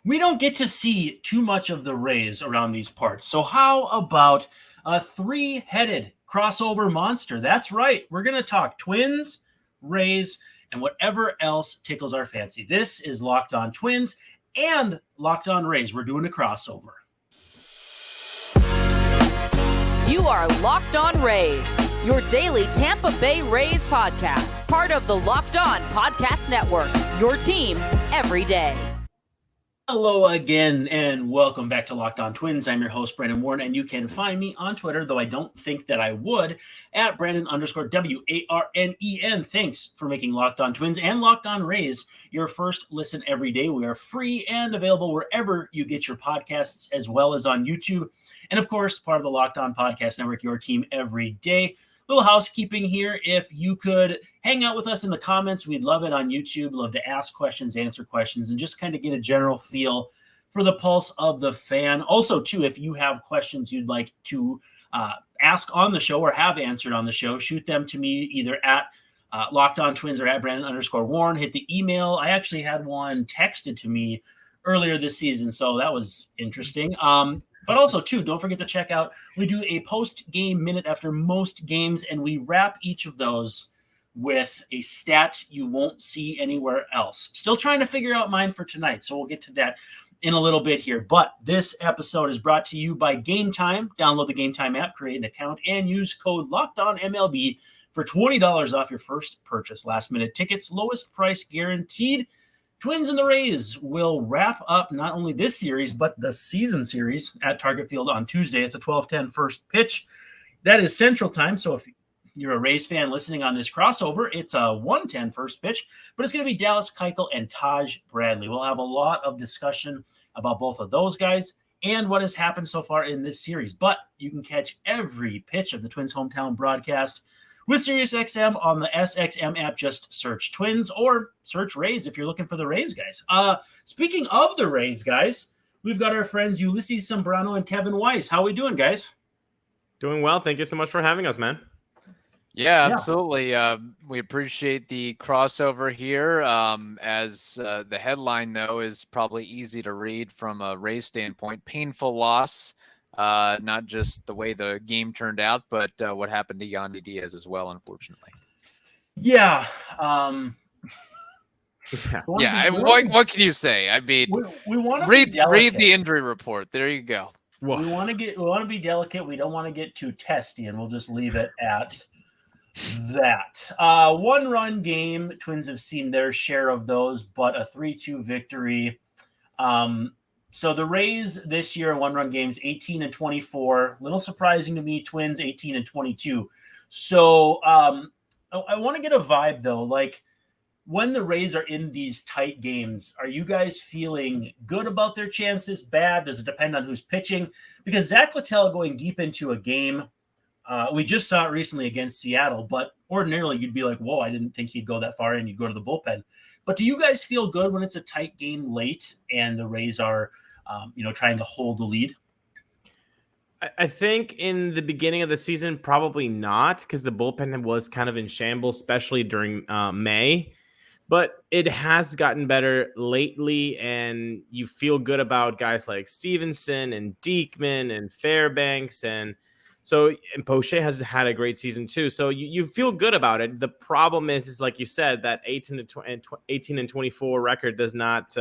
We don't get to see too much of the Rays around these parts. So how about a three-headed crossover monster? That's right. We're going to talk Twins, Rays, and whatever else tickles our fancy. This is Locked On Twins and Locked On Rays. We're doing a crossover. You are Locked On Rays, your daily Tampa Bay Rays podcast, part of the Locked On Podcast Network, your team every day. Hello again, and welcome back to Locked On Twins. I'm your host, Brandon Warne, and you can find me on Twitter, though I don't think that I would, at Brandon_WARNEN. Thanks for making Locked On Twins and Locked On Rays your first listen every day. We are free and available wherever you get your podcasts, as well as on YouTube. And of course, part of the Locked On Podcast Network, your team every day. Little housekeeping here. If you could hang out with us in the comments, we'd love it on YouTube. Love to ask questions, answer questions, and just kind of get a general feel for the pulse of the fan. Also, too, if you have questions you'd like to ask on the show or have answered on the show, shoot them to me either at Locked On Twins or at Brandon_Warne. Hit the email. I actually had one texted to me earlier this season, so that was interesting. But also, too, don't forget to check out, we do a post-game minute after most games, and we wrap each of those with a stat you won't see anywhere else. Still trying to figure out mine for tonight, so we'll get to that in a little bit here. But this episode is brought to you by Game Time. Download the Game Time app, create an account, and use code LOCKEDONMLB for $20 off your first purchase. Last-minute tickets, lowest price guaranteed. Twins and the Rays will wrap up not only this series, but the season series at Target Field on Tuesday. It's a 12:10 first pitch. That is Central Time, so if you're a Rays fan listening on this crossover, it's a 1:10 first pitch, but it's going to be Dallas Keuchel and Taj Bradley. We'll have a lot of discussion about both of those guys and what has happened so far in this series. But you can catch every pitch of the Twins' hometown broadcast with SiriusXM on the SXM app. Just search Twins or search Rays if you're looking for the Rays guys. Speaking of the Rays guys, we've got our friends Ulises, Sambrano, and Kevin Weiss. How are we doing, guys? Doing well. Thank you so much for having us, man. Yeah, absolutely. We appreciate the crossover here. As the headline, though, is probably easy to read from a Rays standpoint. Painful loss. Not just the way the game turned out, but what happened to Yandy Diaz as well, unfortunately. Yeah. What can you say? I mean, we want to read the injury report. There you go. We want to be delicate. We don't want to get too testy, and we'll just leave it at that. One-run game. Twins have seen their share of those, but a 3-2 victory. So the Rays this year, one-run games, 18-24. Little surprising to me, Twins 18-22. So I want to get a vibe, though. Like, when the Rays are in these tight games, are you guys feeling good about their chances, bad? Does it depend on who's pitching? Because Zack Littell going deep into a game, we just saw it recently against Seattle, but ordinarily you'd be like, whoa, I didn't think he'd go that far in. You'd go to the bullpen. But do you guys feel good when it's a tight game late and the Rays are, trying to hold the lead? I think in the beginning of the season, probably not, because the bullpen was kind of in shambles, especially during May. But it has gotten better lately, and you feel good about guys like Stevenson and Diekman and Fairbanks. And Poche has had a great season too. So you feel good about it. The problem is like you said, that 18-24 record does not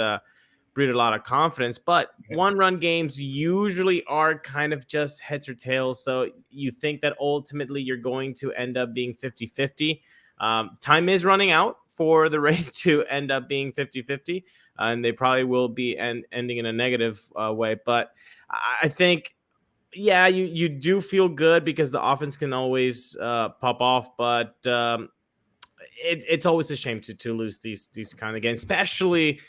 breed a lot of confidence. But one-run games usually are kind of just heads or tails. So you think that ultimately you're going to end up being 50-50. Time is running out for the Rays to end up being 50-50, and they probably will be ending in a negative way. But I think, yeah, you do feel good because the offense can always pop off, but it's always a shame to lose these kind of games, especially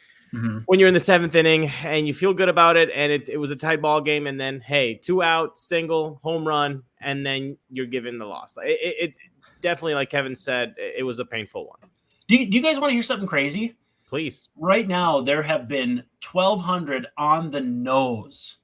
when you're in the seventh inning and you feel good about it, and it was a tight ball game, and then, hey, 2 out, single, home run, and then you're given the loss. It definitely, like Kevin said, it was a painful one. Do you guys want to hear something crazy? Please. Right now, there have been 1,200 on the nose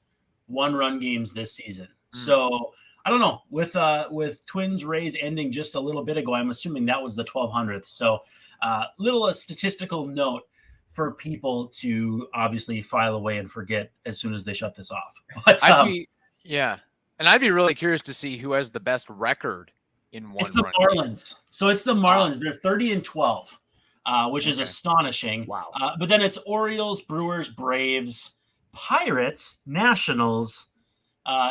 one-run games this season. So I don't know. With Twins Rays ending just a little bit ago, I'm assuming that was the 1,200th. So a statistical note. for people to obviously file away and forget as soon as they shut this off. But I'd be really curious to see who has the best record in one. It's the Marlins. So it's the Marlins. They're 30-12, which is astonishing. Wow. But then it's Orioles, Brewers, Braves, Pirates, Nationals.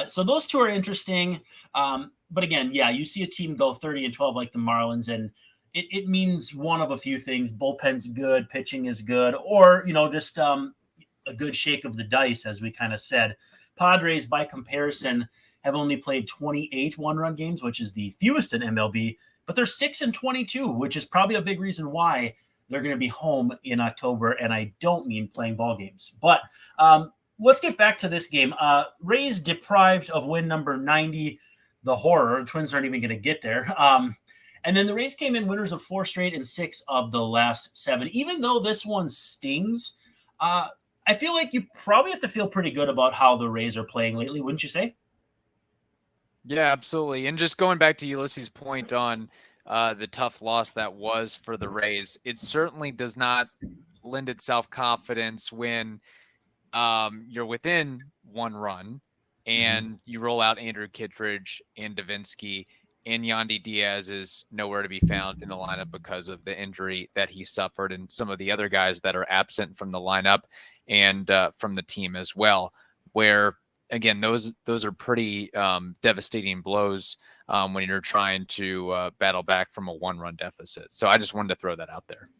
So those two are interesting. But again, you see a team go 30-12 like the Marlins, and it means one of a few things. Bullpen's good, pitching is good, or, just a good shake of the dice, as we kind of said. Padres, by comparison, have only played 28 one-run games, which is the fewest in MLB, but they're 6-22, which is probably a big reason why they're going to be home in October, and I don't mean playing ball games. But let's get back to this game. Rays deprived of win number 90, the horror. The Twins aren't even going to get there. And then the Rays came in winners of 4 straight and 6 of the last 7. Even though this one stings, I feel like you probably have to feel pretty good about how the Rays are playing lately, wouldn't you say? Yeah, absolutely. And just going back to Ulises' point on the tough loss that was for the Rays, it certainly does not lend itself confidence when you're within 1 run and you roll out Andrew Kittredge and Davinsky, and Yandy Diaz is nowhere to be found in the lineup because of the injury that he suffered, and some of the other guys that are absent from the lineup and from the team as well, where, again, those are pretty devastating blows when you're trying to battle back from a 1-run deficit. So I just wanted to throw that out there.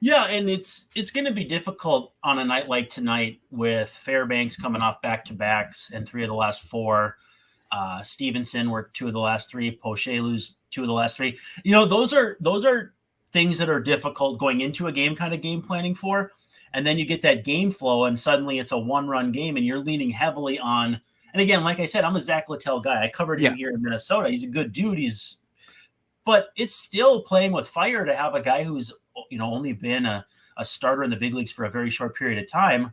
Yeah, and it's going to be difficult on a night like tonight with Fairbanks coming off back-to-backs and 3 of the last 4. Stevenson worked 2 of the last 3. Pochelu's 2 of the last 3. Those are things that are difficult going into a game, kind of game planning for. And then you get that game flow, and suddenly it's a 1-run game, and you're leaning heavily on. And again, like I said, I'm a Zack Littell guy. I covered him here in Minnesota. He's a good dude. But it's still playing with fire to have a guy who's only been a starter in the big leagues for a very short period of time.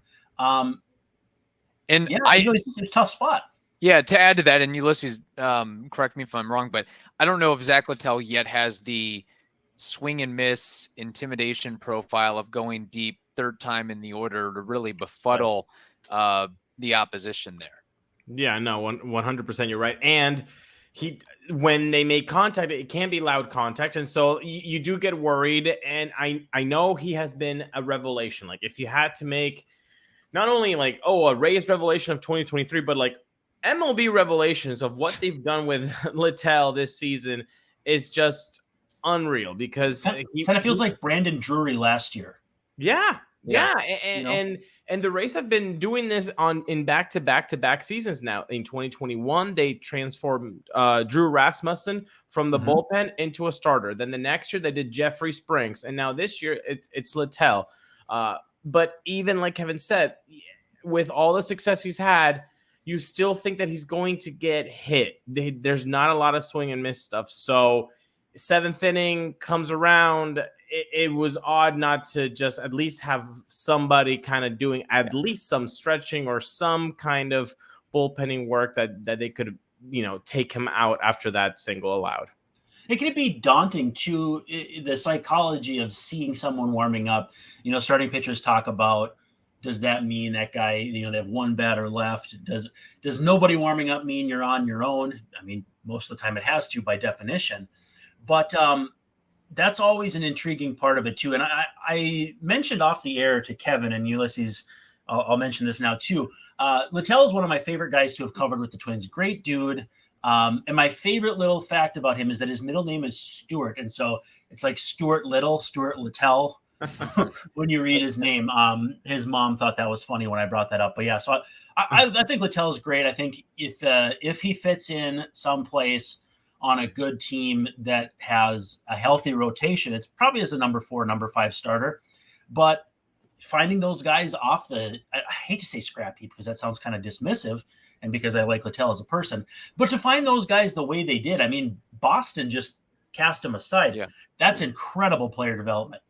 It's a tough spot. Yeah, to add to that, and Ulises, correct me if I'm wrong, but I don't know if Zack Littell yet has the swing and miss intimidation profile of going deep 3rd time in the order to really befuddle the opposition there. Yeah, no, 100% you're right. And when they make contact, it can be loud contact, and so you do get worried. And I know he has been a revelation. Like, if you had to make not only a Rays revelation of 2023, but MLB revelations of what they've done with Littell this season is just unreal, because he kind of feels like Brandon Drury last year. Yeah. And the Rays have been doing this in back-to-back seasons now. In 2021, they transformed Drew Rasmussen from the bullpen into a starter. Then the next year they did Jeffrey Springs, and now this year it's Littell. But even like Kevin said, with all the success he's had, you still think that he's going to get hit. There's not a lot of swing and miss stuff. So 7th inning comes around. It was odd not to just at least have somebody kind of doing at least some stretching or some kind of bullpenning work that they could, take him out after that single allowed. It can be daunting to the psychology of seeing someone warming up. Starting pitchers talk about, does that mean that guy, they have 1 batter left? Does nobody warming up mean you're on your own? I mean, most of the time it has to by definition. But that's always an intriguing part of it too. And I mentioned off the air to Kevin and Ulises, I'll mention this now too. Littell is one of my favorite guys to have covered with the Twins. Great dude. And my favorite little fact about him is that his middle name is Stuart. And so it's like Stuart Little, Stuart Littell. When you read his name, his mom thought that was funny when I brought that up. But yeah, so I think Littell is great. I think if he fits in someplace on a good team that has a healthy rotation, it's probably as a number 4, number 5 starter. But finding those guys off I hate to say scrap heap because that sounds kind of dismissive, and because I like Littell as a person, but to find those guys the way they did, I mean, Boston just cast him aside. Yeah. That's incredible player development.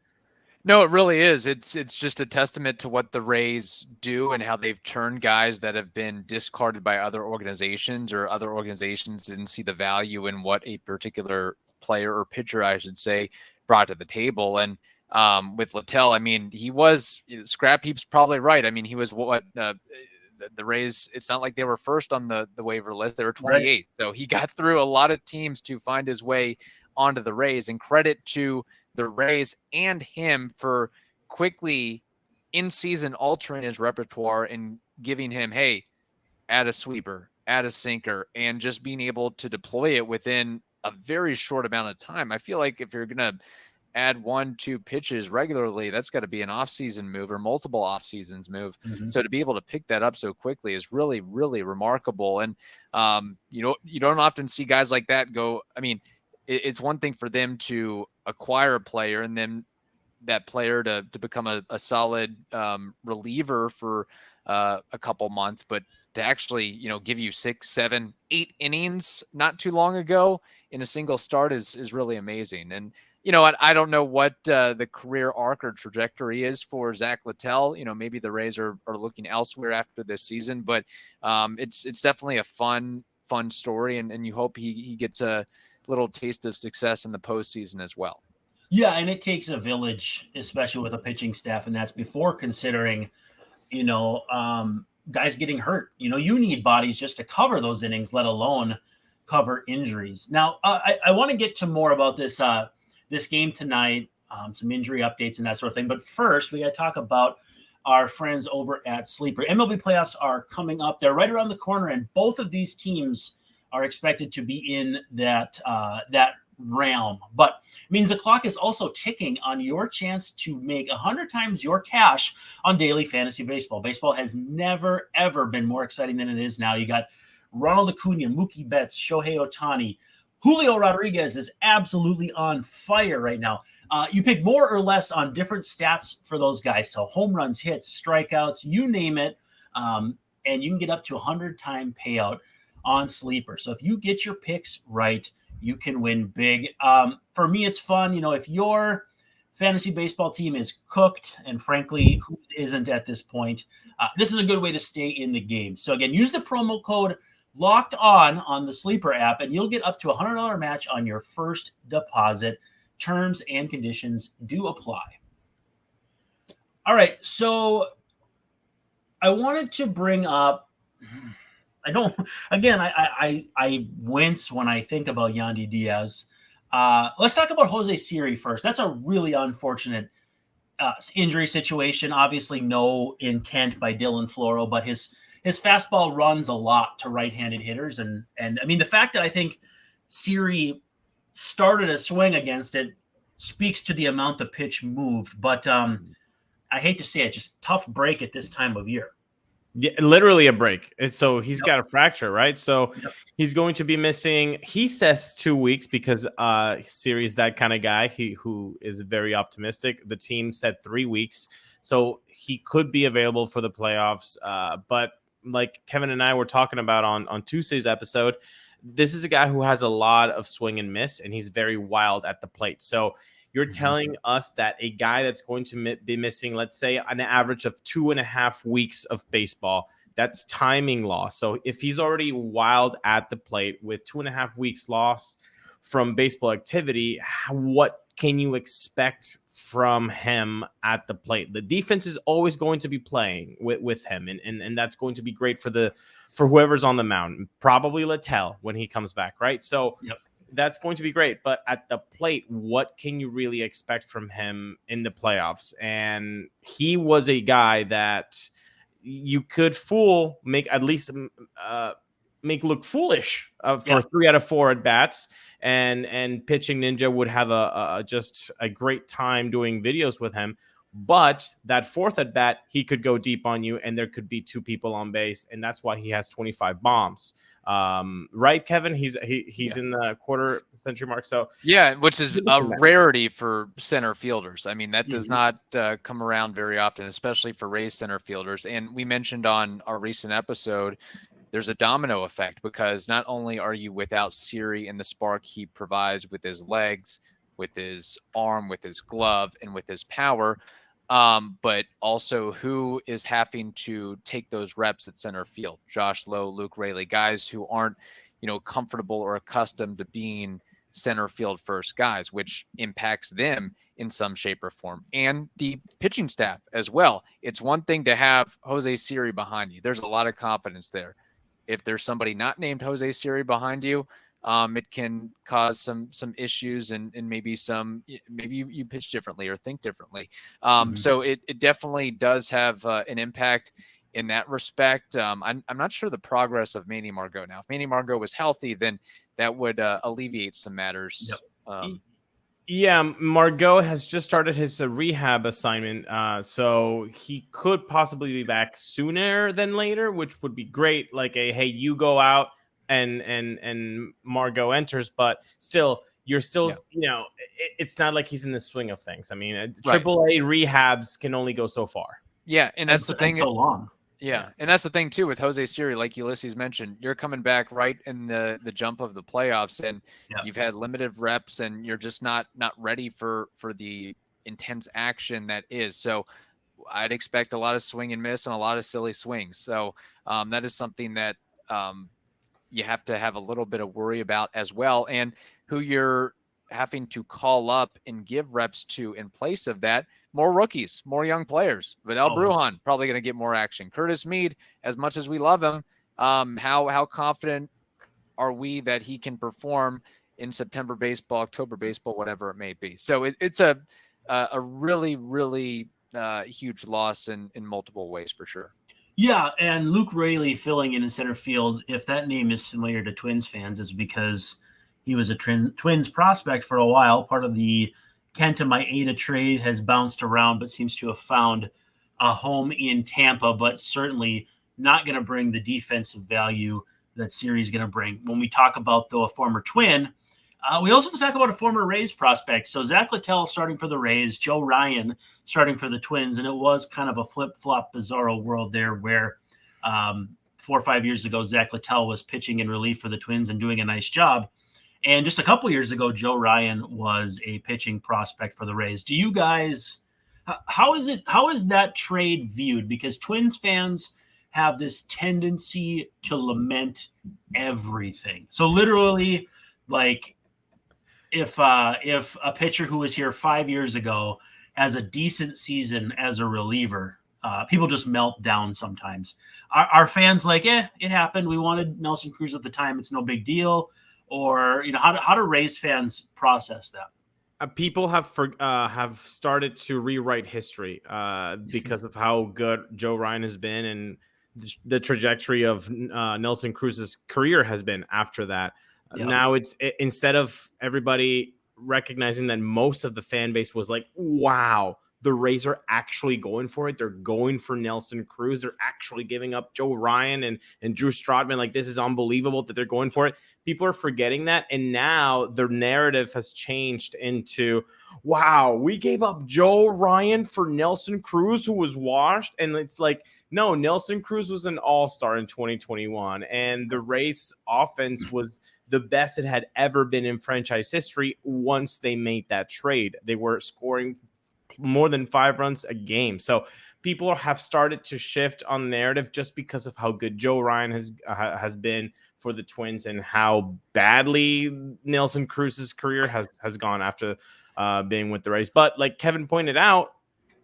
No, it really is. It's just a testament to what the Rays do and how they've turned guys that have been discarded by other organizations, or other organizations didn't see the value in what a particular player or pitcher, I should say, brought to the table. And with Littell. I mean, he was Scrap Heap's probably right. I mean, he was what the Rays. It's not like they were first on the waiver list; they were 28th. Right. So he got through a lot of teams to find his way onto the Rays. And credit to the Rays and him for quickly in season altering his repertoire and giving him, hey, add a sweeper, add a sinker, and just being able to deploy it within a very short amount of time. I feel like if you're going to add 1-2 pitches regularly, that's got to be an off-season move or multiple off-seasons move. Mm-hmm. So to be able to pick that up so quickly is really, really remarkable. And, you don't often see guys like that go. I mean, it's one thing for them to acquire a player and then that player to become a solid reliever for a couple months, but to actually, give you 6, 7, 8 innings not too long ago in a single start is really amazing. And, I don't know what the career arc or trajectory is for Zack Littell. Maybe the Rays are looking elsewhere after this season, but it's definitely a fun story. And you hope he gets a little taste of success in the postseason as well. Yeah. And it takes a village, especially with a pitching staff. And that's before considering, guys getting hurt. You need bodies just to cover those innings, let alone cover injuries. Now, I want to get to more about this game tonight, some injury updates and that sort of thing. But first, we got to talk about our friends over at Sleeper. MLB playoffs are coming up. They're right around the corner, and both of these teams are expected to be in that realm. But it means the clock is also ticking on your chance to make 100 times your cash on daily fantasy baseball. Baseball has never, ever been more exciting than it is now. You got Ronald Acuna, Mookie Betts, Shohei Ohtani. Julio Rodriguez is absolutely on fire right now. You pick more or less on different stats for those guys. So home runs, hits, strikeouts, you name it. And you can get up to 100-time payout on Sleeper. So if you get your picks right, you can win big. For me, it's fun. If your fantasy baseball team is cooked, and frankly, who isn't at this point, this is a good way to stay in the game. So again, use the promo code Locked on the Sleeper app, and you'll get up to a $100 match on your first deposit. Terms and conditions do apply. All right, so I wanted to bring up. I wince when I think about Yandy Diaz. Let's talk about Jose Siri first. That's a really unfortunate injury situation. Obviously, no intent by Dylan Floro, but his fastball runs a lot to right-handed hitters. And I mean, the fact that I think Siri started a swing against it speaks to the amount the pitch moved. But I hate to say it, just tough break at this time of year. Yeah, literally a break. So he's got a fracture, right? So he's going to be missing, he says 2 weeks because Siri's that kind of guy who is very optimistic. The team said 3 weeks. So he could be available for the playoffs. But like Kevin and I were talking about on Tuesday's episode, this is a guy who has a lot of swing and miss, and he's very wild at the plate. So you're telling us that a guy that's going to be missing, let's say, an average of 2.5 weeks of baseball, that's timing loss. So if he's already wild at the plate with 2.5 weeks lost from baseball activity, what can you expect from him at the plate? The defense is always going to be playing with him, and that's going to be great for whoever's on the mound, probably Littell when he comes back, right? So that's going to be great. But at the plate, what can you really expect from him in the playoffs? And he was a guy that you could make look foolish for 3 out of 4 at bats. And Pitching Ninja would have just a great time doing videos with him. But that 4th at bat, he could go deep on you, and there could be 2 people on base, and that's why he has 25 bombs. Right, Kevin? He's in the quarter century mark. So which is a rarity for center fielders. I mean, that does not come around very often, especially for Rays center fielders. And we mentioned on our recent episode, there's a domino effect, because not only are you without Siri and the spark he provides with his legs, with his arm, with his glove, and with his power, but also who is having to take those reps at center field? Josh Lowe, Luke Raley, guys who aren't, comfortable or accustomed to being center field first guys, which impacts them in some shape or form, and the pitching staff as well. It's one thing to have Jose Siri behind you. There's a lot of confidence there. If there's somebody not named Jose Siri behind you, it can cause some issues and maybe you pitch differently or think differently. So it definitely does have an impact in that respect. I'm not sure the progress of Manny Margot now. If Manny Margot was healthy, then that would alleviate some matters. Yep. Yeah, Margot has just started his rehab assignment, so he could possibly be back sooner than later, which would be great. Like hey, you go out and Margot enters, but still, you're still, it's not like he's in the swing of things. I mean, AAA rehabs can only go so far. Yeah, and that's the thing. So long. Yeah, and that's the thing too with Jose Siri, like Ulises mentioned, you're coming back right in the jump of the playoffs, and you've had limited reps, and you're just not ready for the intense action that is. So I'd expect a lot of swing and miss and a lot of silly swings. So that is something that you have to have a little bit of worry about as well, and who you're having to call up and give reps to in place of that. More rookies, more young players. Vidal Brujan probably going to get more action. Curtis Mead, as much as we love him, how confident are we that he can perform in September baseball, October baseball, whatever it may be? So it's a really, really huge loss in multiple ways for sure. Yeah, and Luke Raley filling in center field, if that name is familiar to Twins fans, is because he was a Twins prospect for a while, part of the Kenta Maeda trade, has bounced around, but seems to have found a home in Tampa, but certainly not going to bring the defensive value that Siri's going to bring. When we talk about, though, a former Twin, we also have to talk about a former Rays prospect. So Zack Littell starting for the Rays, Joe Ryan starting for the Twins, and it was kind of a flip-flop, bizarro world there where 4 or 5 years ago, Zack Littell was pitching in relief for the Twins and doing a nice job. And just a couple years ago, Joe Ryan was a pitching prospect for the Rays. Do you guys, how is that trade viewed? Because Twins fans have this tendency to lament everything. So literally, like if a pitcher who was here 5 years ago has a decent season as a reliever, people just melt down sometimes. Are fans like, it happened. We wanted Nelson Cruz at the time. It's no big deal. Or, how do Rays fans process that? People have started to rewrite history because of how good Joe Ryan has been and the trajectory of Nelson Cruz's career has been after that. Yep. Now instead of everybody recognizing that most of the fan base was like, wow, the Rays are actually going for it. They're going for Nelson Cruz. They're actually giving up Joe Ryan and Drew Strotman. Like, this is unbelievable that they're going for it. People are forgetting that. And now the narrative has changed into, wow, we gave up Joe Ryan for Nelson Cruz, who was washed. And it's like, no, Nelson Cruz was an all-star in 2021. And the Rays offense was the best it had ever been in franchise history once they made that trade. They were scoring more than 5 runs a game. So people have started to shift on the narrative just because of how good Joe Ryan has been for the Twins and how badly Nelson Cruz's career has gone after being with the Rays. But like Kevin pointed out,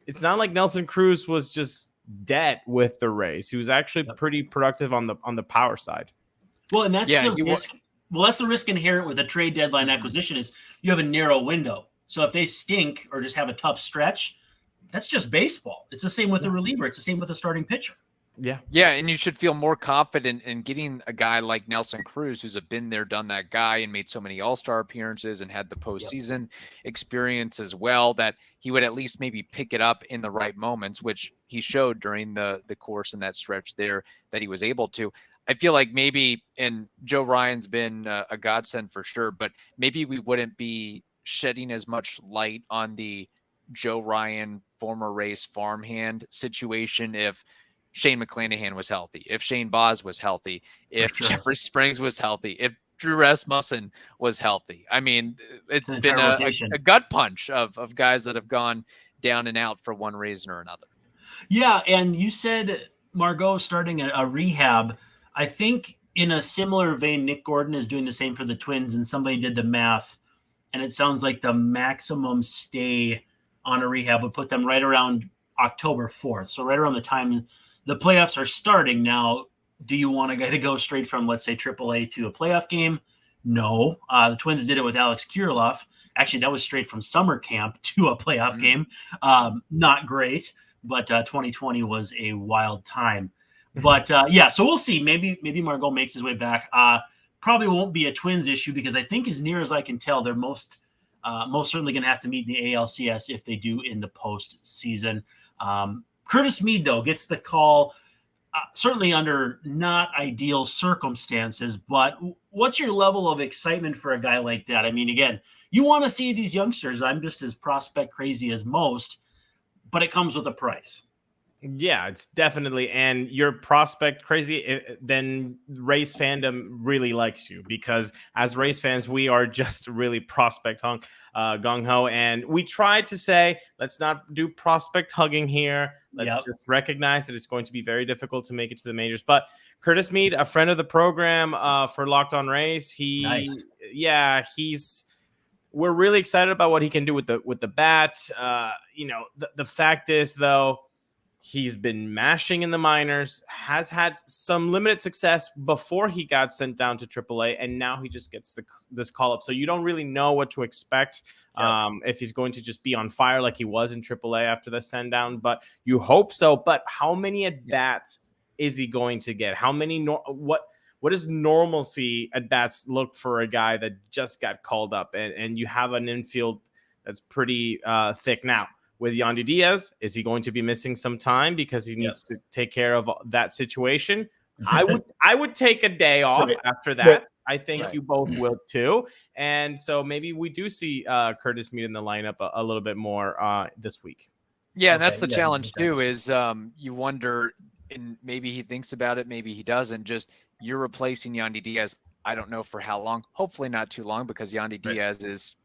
it's not like Nelson Cruz was just dead with the Rays. He was actually pretty productive on the power side. Well, and that's the risk. Well, that's the risk inherent with a trade deadline acquisition is you have a narrow window. So if they stink or just have a tough stretch, that's just baseball. It's the same with the reliever. It's the same with a starting pitcher. Yeah. Yeah, and you should feel more confident in getting a guy like Nelson Cruz, who's a been there, done that guy and made so many all-star appearances and had the postseason experience as well, that he would at least maybe pick it up in the right moments, which he showed during the course in that stretch there that he was able to. I feel like maybe, and Joe Ryan's been a godsend for sure, but maybe we wouldn't be shedding as much light on the Joe Ryan former Rays farmhand situation if Shane McClanahan was healthy, if Shane Baz was healthy, if Jeffrey Springs was healthy, if Drew Rasmussen was healthy. I mean, it's been a gut punch of guys that have gone down and out for one reason or another. Yeah, and you said Margot starting a rehab. I think in a similar vein, Nick Gordon is doing the same for the Twins, and somebody did the math, and it sounds like the maximum stay on a rehab would put them right around October 4th. So right around the time the playoffs are starting. Now, do you want a guy to go straight from, let's say, AAA to a playoff game? No. The Twins did it with Alex Kirilloff. Actually, that was straight from summer camp to a playoff game. Not great, but 2020 was a wild time. But yeah, so we'll see. Maybe Margot makes his way back. Probably won't be a Twins issue because I think, as near as I can tell, they're most certainly going to have to meet the ALCS if they do in the postseason. Curtis Mead, though, gets the call, certainly under not ideal circumstances. But what's your level of excitement for a guy like that? I mean, again, you want to see these youngsters. I'm just as prospect crazy as most, but it comes with a price. Yeah, it's definitely. And you're prospect crazy, then Rays fandom really likes you, because as Rays fans, we are just really prospect gung-ho. And we try to say, let's not do prospect hugging here. Let's just recognize that it's going to be very difficult to make it to the majors. But Curtis Mead, a friend of the program for Locked On Rays, we're really excited about what he can do with the bat. The fact is, though, he's been mashing in the minors, has had some limited success before he got sent down to AAA, and now he just gets this call-up. So you don't really know what to expect if he's going to just be on fire like he was in AAA after the send-down, but you hope so. But how many at-bats is he going to get? How many what does normalcy at-bats look for a guy that just got called up? And you have an infield that's pretty thick now. With Yandy Diaz, is he going to be missing some time because he needs to take care of that situation? I would take a day off after that. Right. I think you both will too. And so maybe we do see Curtis Mead in the lineup a little bit more this week. Yeah, and that's the challenge too, is you wonder, and maybe he thinks about it, maybe he doesn't, just you're replacing Yandy Diaz. I don't know for how long, hopefully not too long, because Yandy Diaz is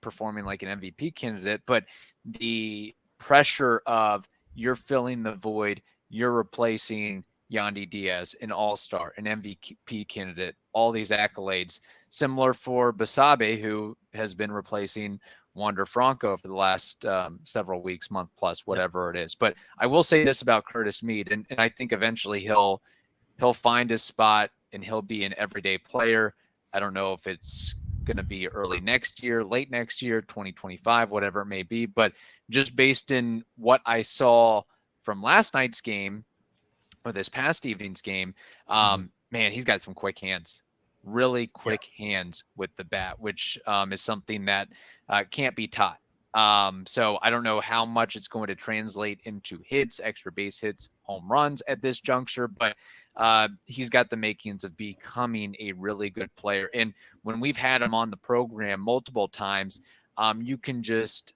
performing like an MVP candidate, but the pressure of you're filling the void, you're replacing Yandy Diaz, an all-star, an MVP candidate, all these accolades. Similar for Basabe, who has been replacing Wander Franco for the last several weeks, month plus, whatever it is. But I will say this about Curtis Mead, and I think eventually he'll find his spot and he'll be an everyday player. I don't know if it's going to be early next year, late next year, 2025, whatever it may be. But just based in what I saw from last night's game or this past evening's game, man, he's got some quick hands, really quick hands with the bat, which is something that can't be taught. So I don't know how much it's going to translate into hits, extra base hits, home runs at this juncture, but he's got the makings of becoming a really good player. And when we've had him on the program multiple times, you can just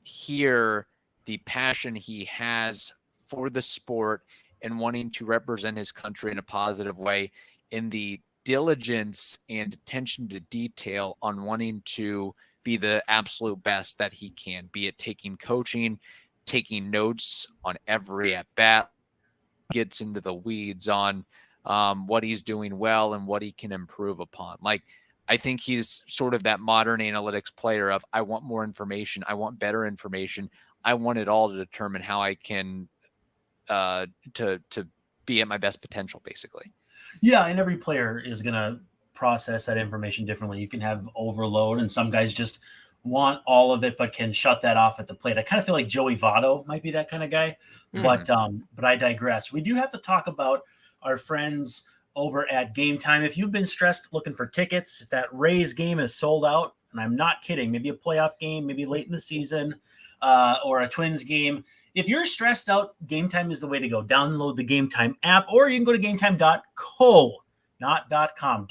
hear the passion he has for the sport and wanting to represent his country in a positive way, in the diligence and attention to detail on wanting to be the absolute best that he can, be it taking coaching, taking notes on every at bat, gets into the weeds on what he's doing well and what he can improve upon. Like, I think he's sort of that modern analytics player of, I want more information, I want better information, I want it all to determine how I can to be at my best potential, basically. Yeah, and every player is going to process that information differently. You can have overload, and some guys just want all of it but can shut that off at the plate. I kind of feel like Joey Votto might be that kind of guy, but I digress. We do have to talk about our friends over at Game Time. If you've been stressed looking for tickets, if that Rays game is sold out, and I'm not kidding, maybe a playoff game, maybe late in the season, or a Twins game, if you're stressed out, Game Time is the way to go. Download the Game Time app, or you can go to gametime.co, not .com,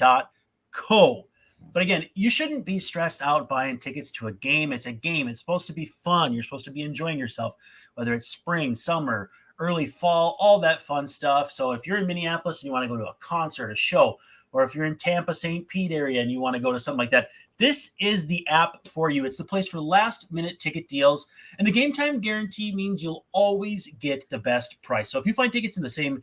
.co. But again, you shouldn't be stressed out buying tickets to a game. It's a game. It's supposed to be fun. You're supposed to be enjoying yourself, whether it's spring, summer, early fall, all that fun stuff. So if you're in Minneapolis and you want to go to a concert, a show, or if you're in Tampa, St. Pete area and you want to go to something like that, this is the app for you. It's the place for last-minute ticket deals. And the Game Time guarantee means you'll always get the best price. So if you find tickets in the same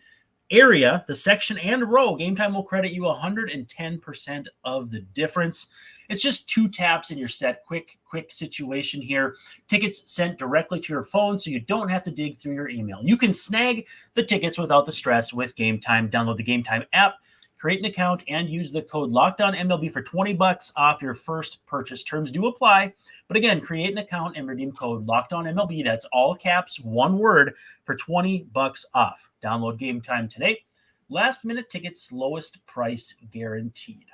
area, the section and row, Game Time will credit you 110% of the difference. It's just 2 taps and you're set. Quick situation here. Tickets sent directly to your phone, so you don't have to dig through your email. You can snag the tickets without the stress with Game Time. Download the Game Time app, create an account, and use the code LOCKEDONMLB for $20 off your first purchase. Terms do apply. But again, create an account and redeem code LOCKEDONMLB. That's all caps, one word, for $20 off. Download Game Time today. Last minute tickets, lowest price guaranteed.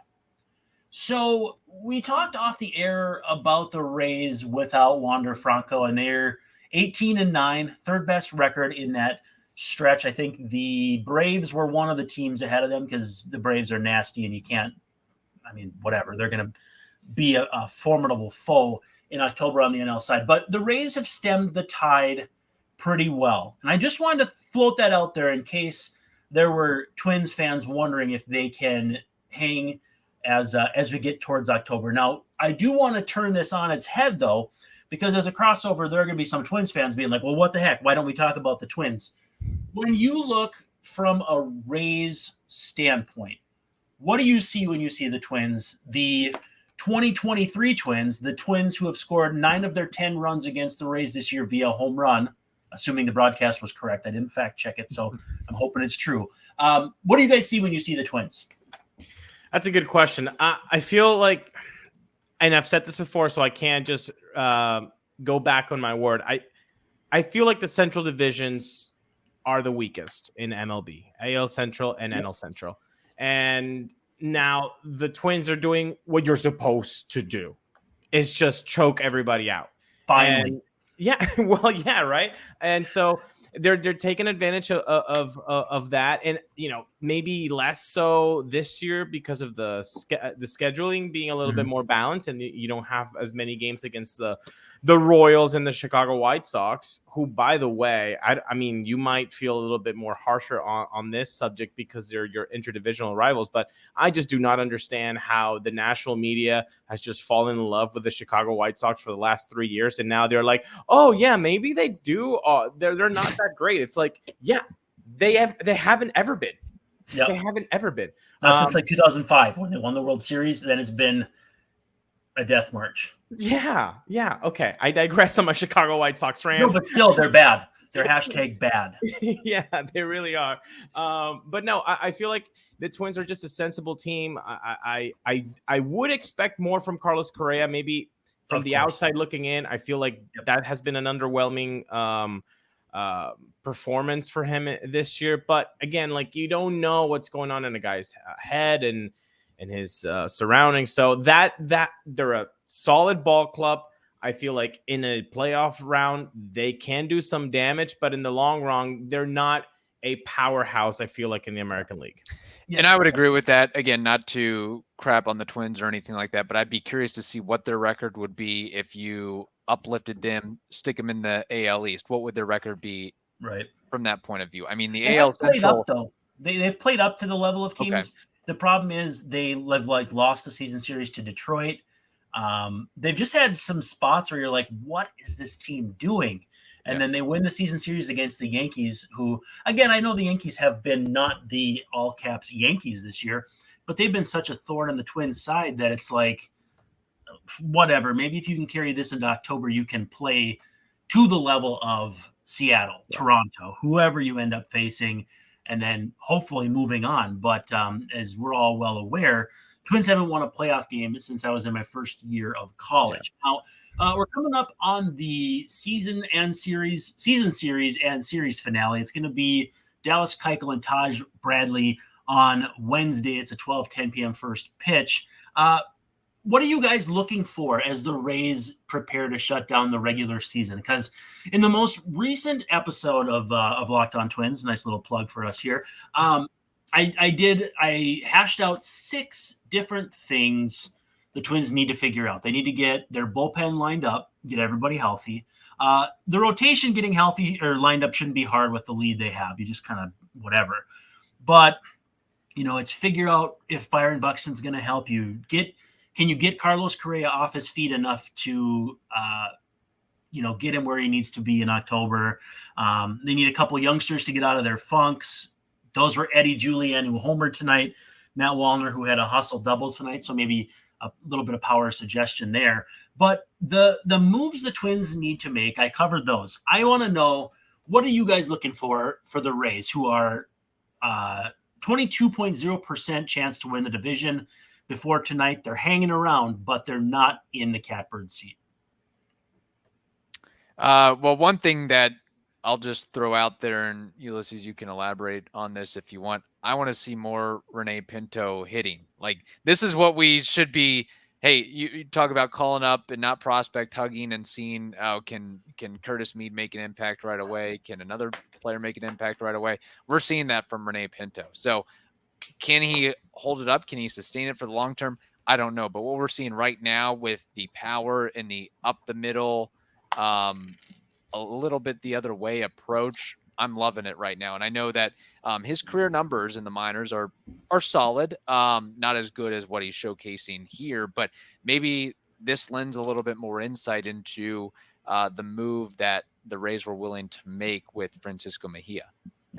So we talked off the air about the Rays without Wander Franco, and they're 18-9, third best record in that stretch. I think the Braves were one of the teams ahead of them because the Braves are nasty and you can't, whatever. They're going to be a formidable foe in October on the NL side. But the Rays have stemmed the tide pretty well. And I just wanted to float that out there in case there were Twins fans wondering if they can hang as we get towards October. Now, I do want to turn this on its head, though, because as a crossover, there are going to be some Twins fans being like, well, what the heck? Why don't we talk about the Twins? When you look from a Rays standpoint, what do you see when you see the Twins? The 2023 Twins, the Twins who have scored 9 of their 10 runs against the Rays this year via home run, assuming the broadcast was correct. I didn't fact check it, so I'm hoping it's true. What do you guys see when you see the Twins? That's a good question. I feel like, and I've said this before, so I can't just go back on my word. I feel like the Central divisions are the weakest in MLB, AL Central and NL Central. And now the Twins are doing what you're supposed to do. It's just choke everybody out. Finally. Right? And so they're taking advantage of that, and maybe less so this year because of the scheduling being a little bit more balanced, and you don't have as many games against the Royals and the Chicago White Sox, who, by the way, I mean, you might feel a little bit more harsher on this subject because they're your interdivisional rivals, but I just do not understand how the national media has just fallen in love with the Chicago White Sox for the last 3 years, and now they're like, oh yeah, maybe they do. They're not that great. It's like, yeah, they haven't ever been. Yep. They haven't ever been. Not since like 2005 when they won the World Series. Then it's been a death march. Yeah. Okay, I digress on my Chicago White Sox rant. No, but still, they're bad. They're #bad. Yeah, they really are. But no, I feel like the Twins are just a sensible team. I would expect more from Carlos Correa, maybe from the outside looking in. I feel like that has been an underwhelming performance for him this year. But again, like, you don't know what's going on in a guy's head and his surroundings. So that they're a solid ball club. I feel like in a playoff round, they can do some damage, but in the long run, they're not a powerhouse, I feel like, in the American League. And I would agree with that. Again, not to crap on the Twins or anything like that, but I'd be curious to see what their record would be if you uplifted them, stick them in the AL East. What would their record be from that point of view? I mean, the AL Central... They've played up to the level of teams. Okay. The problem is they lost the season series to Detroit. They've just had some spots where you're like, what is this team doing? And then they win the season series against the Yankees, who, again, I know the Yankees have been not the all caps Yankees this year, but they've been such a thorn in the Twins' side that it's like, whatever. Maybe if you can carry this into October, you can play to the level of Seattle, Toronto, whoever you end up facing, and then hopefully moving on. But as we're all well aware, Twins haven't won a playoff game since I was in my first year of college. Now, we're coming up on the season series and series finale. It's going to be Dallas Keuchel and Taj Bradley on Wednesday. It's a 12:10 p.m. first pitch. What are you guys looking for as the Rays prepare to shut down the regular season? Because in the most recent episode of Locked On Twins, nice little plug for us here, I hashed out 6 different things the Twins need to figure out. They need to get their bullpen lined up, get everybody healthy. The rotation getting healthy or lined up shouldn't be hard with the lead they have. You just kind of whatever. But, it's figure out if Byron Buxton's going to help you. Can you get Carlos Correa off his feet enough to, get him where he needs to be in October? They need a couple youngsters to get out of their funks. Those were Eddie Julian, who homered tonight, Matt Wallner, who had a hustle double tonight, so maybe a little bit of power suggestion there. But the moves the Twins need to make, I covered those. I want to know, what are you guys looking for the Rays, who are 22.0% chance to win the division before tonight? They're hanging around, but they're not in the catbird seat. Well, one thing that I'll just throw out there, and Ulises, you can elaborate on this if you want. I want to see more Rene Pinto hitting. Like, this is what we should be. Hey, you talk about calling up and not prospect hugging and seeing, can Curtis Mead make an impact right away? Can another player make an impact right away? We're seeing that from Rene Pinto. So can he hold it up? Can he sustain it for the long term? I don't know. But what we're seeing right now with the power and the up the middle, a little bit the other way approach, I'm loving it right now. And I know that his career numbers in the minors are solid, not as good as what he's showcasing here, but maybe this lends a little bit more insight into the move that the Rays were willing to make with Francisco Mejia.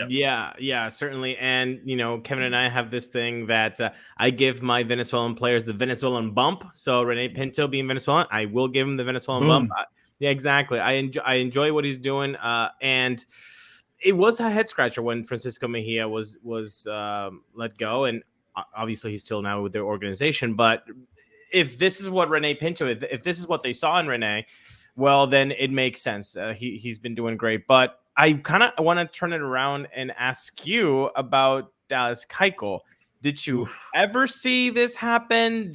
Yep. Yeah, certainly. And, Kevin and I have this thing that I give my Venezuelan players the Venezuelan bump. So Rene Pinto being Venezuelan, I will give him the Venezuelan bump. Yeah, exactly. I enjoy what he's doing. And it was a head scratcher when Francisco Mejia was let go. And obviously he's still now with their organization. But if this is what Rene Pinto, if this is what they saw in Rene, well, then it makes sense. He's been doing great. But I kind of want to turn it around and ask you about Dallas Keuchel. Did you ever see this happen?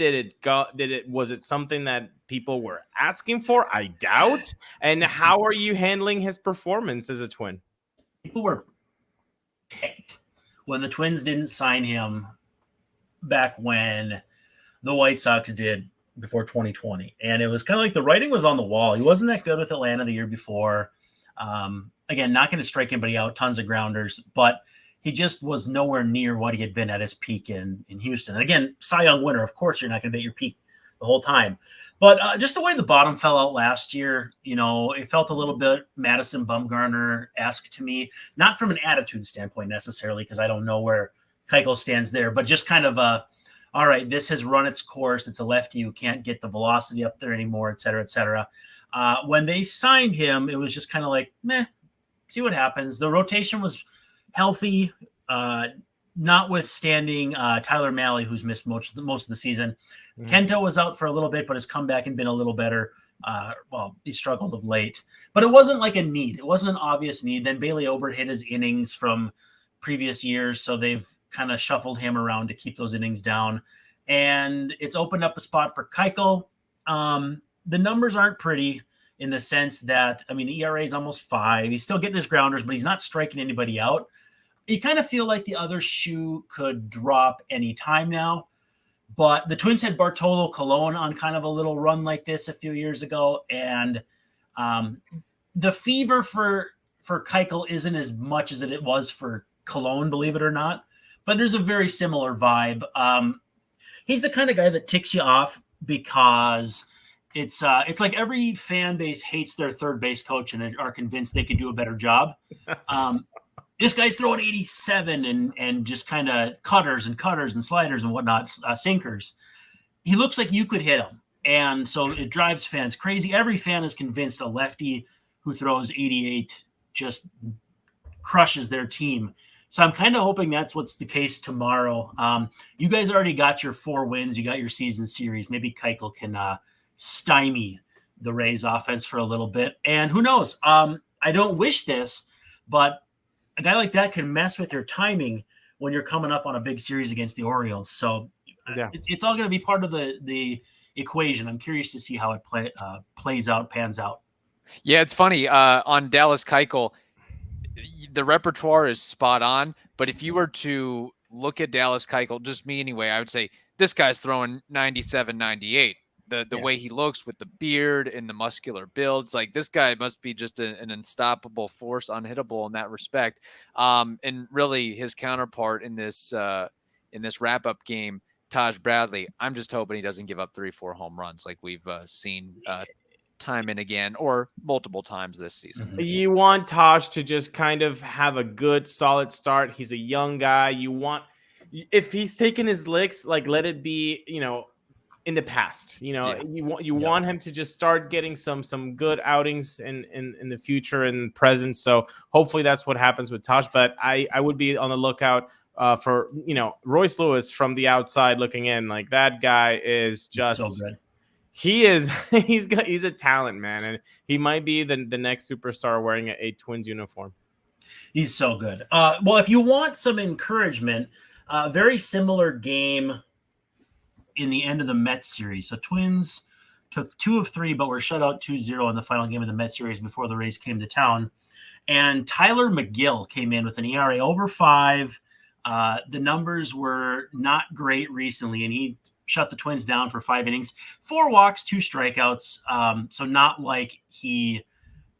Was it something that people were asking for? I doubt. And how are you handling his performance as a Twin? People were ticked when the Twins didn't sign him back when the White Sox did before 2020. And it was kind of like the writing was on the wall. He wasn't that good with Atlanta the year before. Again, not going to strike anybody out, tons of grounders, but he just was nowhere near what he had been at his peak in Houston. And again, Cy Young winner, of course, you're not going to be at your peak the whole time. But just the way the bottom fell out last year, it felt a little bit Madison Bumgarner-esque to me. Not from an attitude standpoint necessarily, because I don't know where Keuchel stands there, but just kind of all right, this has run its course. It's a lefty who can't get the velocity up there anymore, et cetera, et cetera. When they signed him, it was just kind of like, meh, see what happens. The rotation was healthy, notwithstanding Tyler Mahle, who's missed most of the season. Kento was out for a little bit, but has come back and been a little better. He struggled of late. But it wasn't like a need. It wasn't an obvious need. Then Bailey Ober hit his innings from previous years, so they've kind of shuffled him around to keep those innings down. And it's opened up a spot for Keuchel. The numbers aren't pretty in the sense that, the ERA is almost 5. He's still getting his grounders, but he's not striking anybody out. You kind of feel like the other shoe could drop any time now. But the Twins had Bartolo Colon on kind of a little run like this a few years ago. And the fever for Keuchel isn't as much as it was for Colon, believe it or not. But there's a very similar vibe. He's the kind of guy that ticks you off because it's like every fan base hates their third base coach and are convinced they could do a better job. This guy's throwing 87 and just kind of cutters and sliders and whatnot, sinkers. He looks like you could hit him. And so it drives fans crazy. Every fan is convinced a lefty who throws 88 just crushes their team. So I'm kind of hoping that's what's the case tomorrow. You guys already got your 4 wins. You got your season series. Maybe Keuchel can stymie the Rays offense for a little bit. And who knows? I don't wish this, but a guy like that can mess with your timing when you're coming up on a big series against the Orioles. So it's all going to be part of the equation. I'm curious to see how it pans out. Yeah, it's funny. On Dallas Keuchel, the repertoire is spot on. But if you were to look at Dallas Keuchel, just me anyway, I would say this guy's throwing 97, 98. The way he looks with the beard and the muscular builds, like this guy must be just an unstoppable force, unhittable in that respect. And really his counterpart in this wrap-up game, Taj Bradley, I'm just hoping he doesn't give up 3-4 home runs like we've seen time and again, or multiple times this season. Mm-hmm. You want Tosh to just kind of have a good, solid start. He's a young guy. If he's taking his licks, like let it be, in the past. You want him to just start getting some good outings in the future and present. So hopefully that's what happens with Tosh. But I would be on the lookout for Royce Lewis from the outside looking in. Like that guy is just so good. He is he's a talent, man, and he might be the next superstar wearing a Twins uniform. He's so good. Well, if you want some encouragement, very similar game in the end of the Mets series. So Twins took 2 of 3, but were shut out 2-0 in the final game of the Mets series before the Rays came to town. And Tyler McGill came in with an ERA over 5. The numbers were not great recently, and he shut the Twins down for 5 innings, 4 walks, 2 strikeouts. So not like he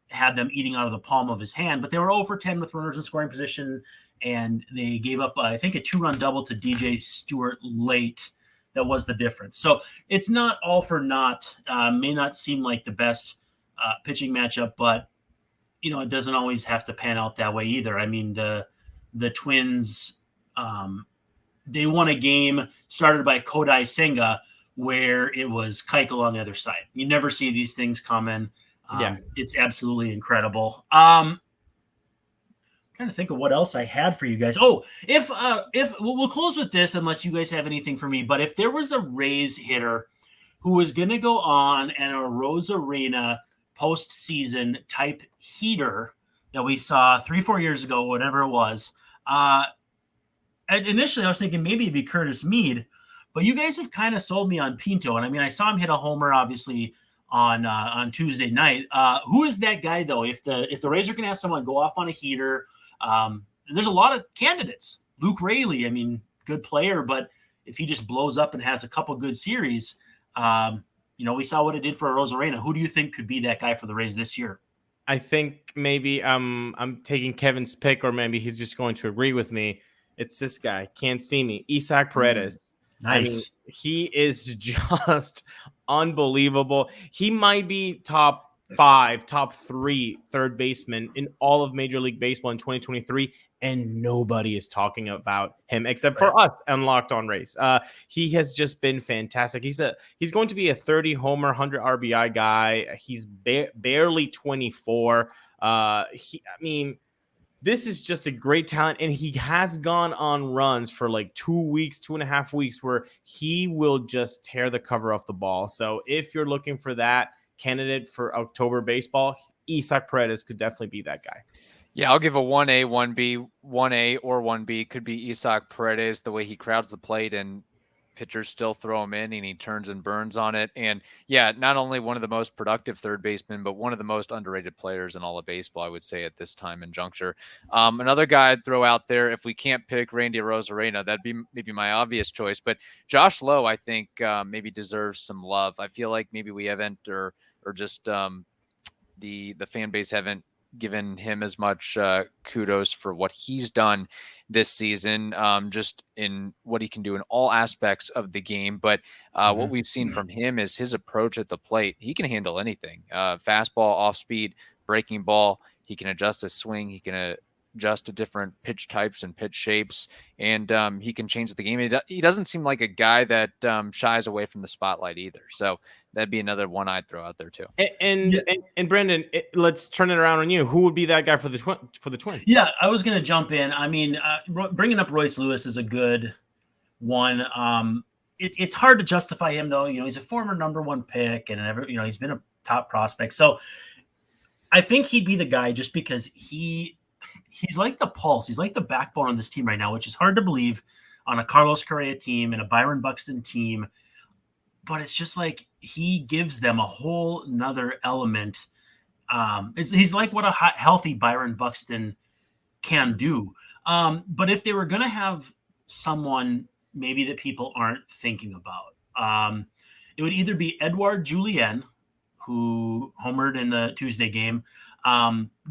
had them eating out of the palm of his hand, but they were 0 for 10 with runners in scoring position, and they gave up, I think, a 2-run double to DJ Stewart late. That was the difference. So it's not all for naught. May not seem like the best pitching matchup, but it doesn't always have to pan out that way either. I mean, the Twins, they won a game started by Kodai Senga where it was Keuchel on the other side. You never see these things coming. It's absolutely incredible. Trying to think of what else I had for you guys. Oh, if we'll close with this, unless you guys have anything for me. But if there was a Rays hitter who was going to go on and a Rosarena postseason type heater that we saw 3-4 years ago, whatever it was, and initially I was thinking maybe it'd be Curtis Mead, but you guys have kind of sold me on Pinto. And I mean, I saw him hit a homer, obviously, on Tuesday night. Who is that guy though? If the Rays are going to have someone go off on a heater. And there's a lot of candidates. Luke Raley, I mean, good player, but if he just blows up and has a couple good series, we saw what it did for Rosarena. Who do you think could be that guy for the Rays this year? I think maybe I'm taking Kevin's pick, or maybe he's just going to agree with me. It's this guy. Can't see me. Isaac Paredes. Nice. I mean, he is just unbelievable. He might be top 5, top 3 third baseman in all of Major League Baseball in 2023, and nobody is talking about him except for us and Locked On Rays. He has just been fantastic. He's going to be a 30 homer, 100 RBI guy. He's barely 24. This is just a great talent, and he has gone on runs for like 2.5 weeks where he will just tear the cover off the ball. So if you're looking for that candidate for October baseball, Isaac Paredes could definitely be that guy. Yeah, I'll give a 1A, 1B, 1A or 1B could be Isaac Paredes, the way he crowds the plate and pitchers still throw him in and he turns and burns on it. And yeah, not only one of the most productive third basemen, but one of the most underrated players in all of baseball, I would say, at this time and juncture. Another guy I'd throw out there, if we can't pick Randy Rosarena, that'd be maybe my obvious choice, but Josh Lowe, I think maybe deserves some love. I feel like maybe we haven't, or just the fan base haven't given him as much kudos for what he's done this season, just in what he can do in all aspects of the game. But what we've seen from him is his approach at the plate. He can handle anything, fastball, off speed, breaking ball. He can adjust his swing. He can adjust to different pitch types and pitch shapes, and he can change the game. He doesn't seem like a guy that shies away from the spotlight either. So that'd be another one I'd throw out there too. And Brandon, let's turn it around on you. Who would be that guy for the Twins? Yeah, I was going to jump in. I mean, bringing up Royce Lewis is a good one. It's hard to justify him though. He's a former number 1 pick, and he's been a top prospect. So I think he'd be the guy just because he's like the pulse. He's like the backbone on this team right now, which is hard to believe on a Carlos Correa team and a Byron Buxton team. But it's just like he gives them a whole nother element. He's like what a healthy Byron Buxton can do. But if they were going to have someone maybe that people aren't thinking about, it would either be Edouard Julien, who homered in the Tuesday game.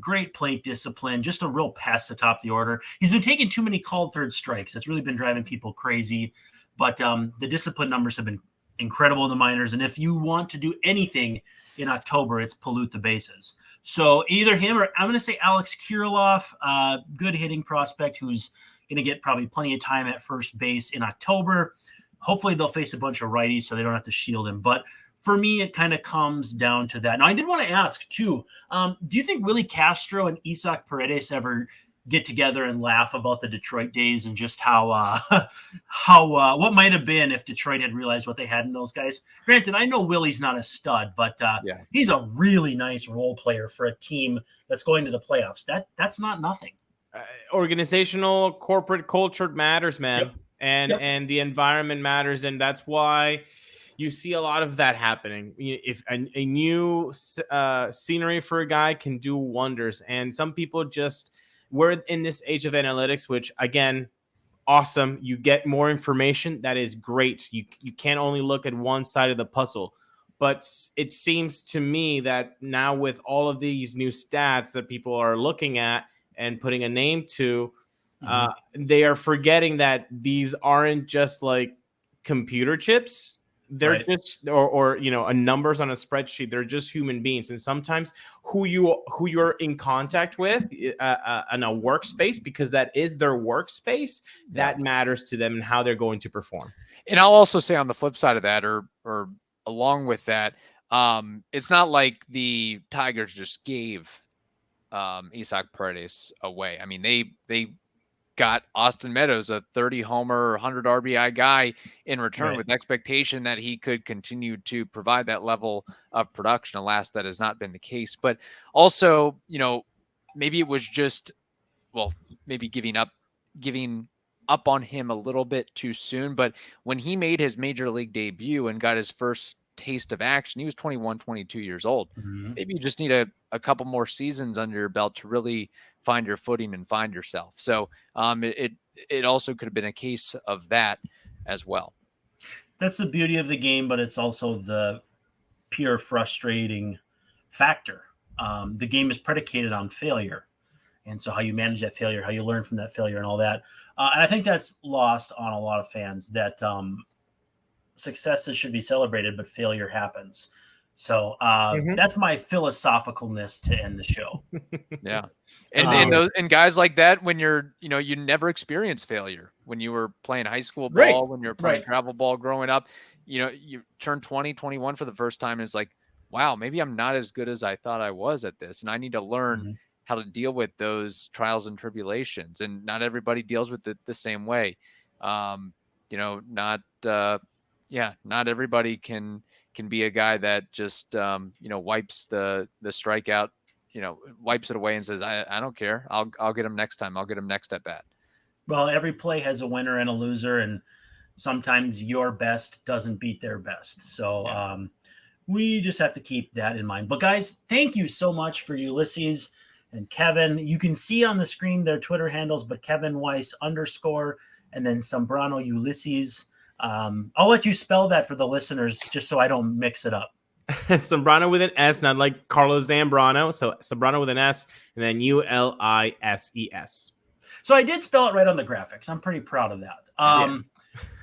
Great plate discipline, just a real pass to top the order. He's been taking too many called third strikes. That's really been driving people crazy. But the discipline numbers have been incredible in the minors. And if you want to do anything in October, it's pollute the bases. So either him or I'm going to say Alex Kirilloff, good hitting prospect who's going to get probably plenty of time at first base in October. Hopefully they'll face a bunch of righties so they don't have to shield him. But for me, it kind of comes down to that. Now, I did want to ask, too, do you think Willie Castro and Isaac Paredes ever get together and laugh about the Detroit days and just how what might have been if Detroit had realized what they had in those guys? Granted, I know Willie's not a stud, but he's a really nice role player for a team that's going to the playoffs. That's not nothing. Organizational, corporate culture matters, man. Yep. And the environment matters, and that's why you see a lot of that happening. If a new scenery for a guy can do wonders, and some people just we're in this age of analytics, which again, awesome. You get more information. That is great. You can't only look at one side of the puzzle. But it seems to me that now with all of these new stats that people are looking at and putting a name to, they are forgetting that these aren't just like computer chips. They're just or numbers on a spreadsheet. They're just human beings, and sometimes who you're in contact with in a workspace, because that is their workspace, that matters to them and how they're going to perform. And I'll also say on the flip side of that, or along with that, it's not like the Tigers just gave Isaac Paredes away. I mean, they got Austin Meadows, a 30-homer, 100 RBI guy, in return with expectation that he could continue to provide that level of production. Alas, that has not been the case. But also, maybe it was just, maybe giving up on him a little bit too soon. But when he made his major league debut and got his first taste of action, he was 21, 22 years old. Maybe you just need a couple more seasons under your belt to really find your footing and find yourself. So it also could have been a case of that as well. That's the beauty of the game, but it's also the pure frustrating factor. The game is predicated on failure. And so how you manage that failure, how you learn from that failure and all that. And I think that's lost on a lot of fans, that successes should be celebrated, but failure happens. So that's my philosophicalness to end the show. Yeah. And guys like that, when you never experienced failure when you were playing high school ball, when you were playing travel ball growing up, you turn 20, 21 for the first time. And it's like, wow, maybe I'm not as good as I thought I was at this. And I need to learn how to deal with those trials and tribulations. And not everybody deals with it the same way. Not everybody can be a guy that just, wipes the strikeout, wipes it away and says, I don't care. I'll get him next time. I'll get him next at bat. Well, every play has a winner and a loser, and sometimes your best doesn't beat their best. So we just have to keep that in mind. But guys, thank you so much for Ulises and Kevin. You can see on the screen their Twitter handles, but Kevin Weiss _ and then Sambrano Ulises. I'll let you spell that for the listeners just so I don't mix it up. Sambrano with an S, not like Carlos Zambrano. So Sambrano with an S and then Ulises. So I did spell it right on the graphics. I'm pretty proud of that.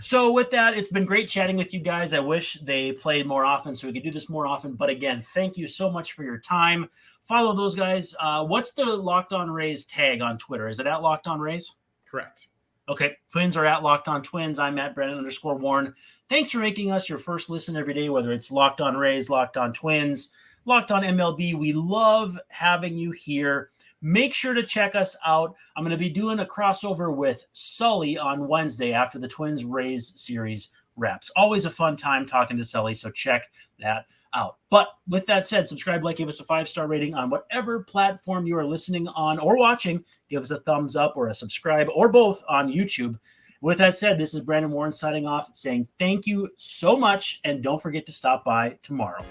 So with that, it's been great chatting with you guys. I wish they played more often so we could do this more often. But again, thank you so much for your time. Follow those guys. What's the Locked On Rays tag on Twitter? Is it at Locked On Rays? Correct. Okay, Twins are at Locked On Twins. I'm at Brandon _Warne. Thanks for making us your first listen every day, whether it's Locked On Rays, Locked On Twins, Locked On MLB. We love having you here. Make sure to check us out. I'm going to be doing a crossover with Sully on Wednesday after the Twins Rays series wraps. Always a fun time talking to Sully, so check that out. But with that said, subscribe, give us a 5-star rating on whatever platform you are listening on or watching. Give us a thumbs up or a subscribe or both on YouTube. With that said, this is Brandon Warne signing off, saying thank you so much, and don't forget to stop by tomorrow.